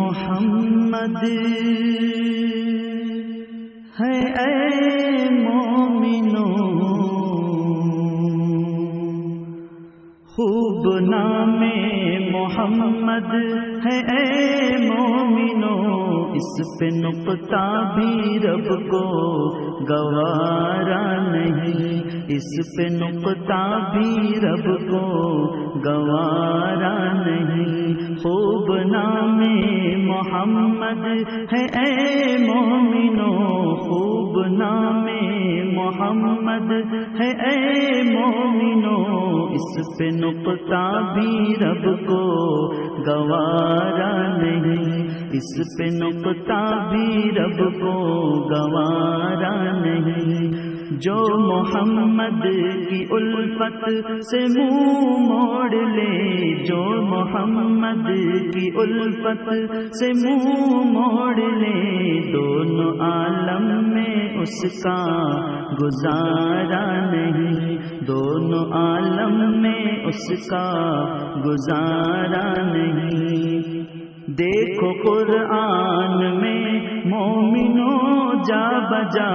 محمد ہے اے مومنوں، خوب نام محمد ہے اے مومنوں، اس پہ نقطہ بھی رب کو گوارا نہیں، اس پہ نقطہ بھی رب کو گوارا نہیں، خوب نام محمد ہے اے مومنوں، خوب نام محمد ہے اے مومنوں، اس پہ نقطہ بھی رب کو گوارا نہیں، اس پہ نقطہ بھی رب کو گوارا نہیں، جو محمد کی الفت سے منہ موڑ لے، جو محمد کی الفت سے منہ موڑ لے، دونوں عالم میں اس کا گزارا نہیں، دونوں عالم میں اس کا گزارا نہیں۔ دیکھو قرآن میں مومنوں جا بجا،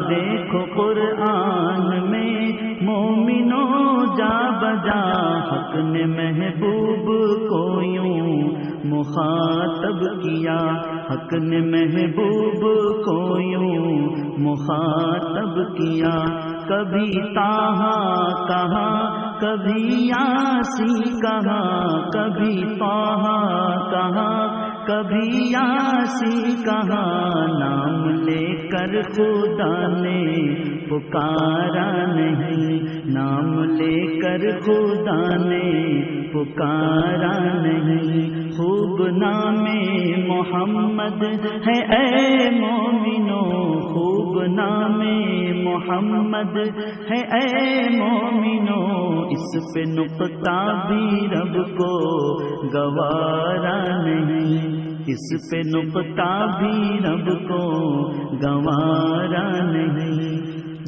دیکھو قرآن میں مومنوں جا بجا، حق نے محبوب کو یوں مخاطب کیا، حق نے محبوب کو یوں مخاطب کیا، کبھی طٰہٰ کہا کبھی یاسین کہا، کبھی طٰہٰ کہا کبھی یاسین کہا، نام لے کر خدا نے پکارا نہیں، نام لے کر خدا نے پکارا نہیں، خوب نام محمد ہے اے مومنوں، خوب نام محمد ہے اے مومنوں، اس پہ نقطہ بھی رب کو گوارا نہیں، اس پہ نقطہ بھی رب کو گوارا نہیں،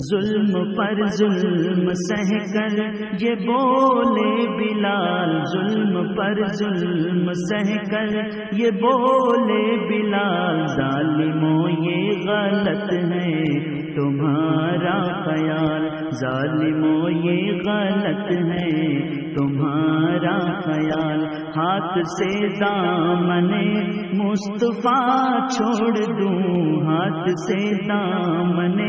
ظلم پر ظلم سہ کر یہ بولے بلال، ظلم پر ظلم سہ کر یہ بولے بلال، ظالموں یہ غلط ہے تمہارا خیال، ظالموں یہ غلط ہے تمہارا خیال، ہاتھ سے دامن مصطفیٰ چھوڑ دوں، ہاتھ سے دامن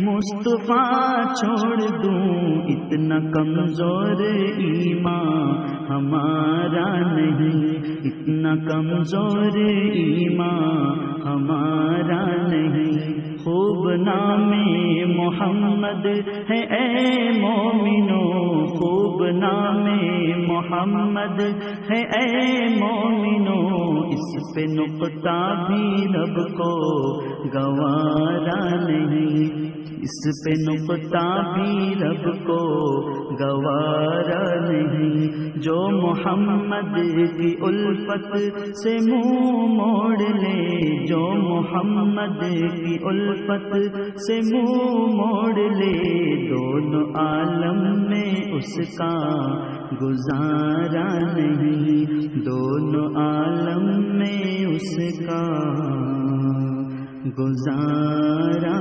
مصطفیٰ چھوڑ دوں، اتنا کمزور ایمان ہمارا نہیں، اتنا کمزور ایمان ہمارا نہیں، خوب نام محمد ہے اے مومنوں، خوب نام محمد ہے اے مومنوں، اس پہ نقطہ بھی رب کو گوارا نہیں، اس پہ نقطہ بھی رب کو گوارا نہیں، جو محمد کی الفت سے منہ موڑ لے، جو محمد کی الفت سے منہ موڑ لے، دونوں عالم میں اس کا گزارا نہیں، دونوں عالم میں اس کا گزارا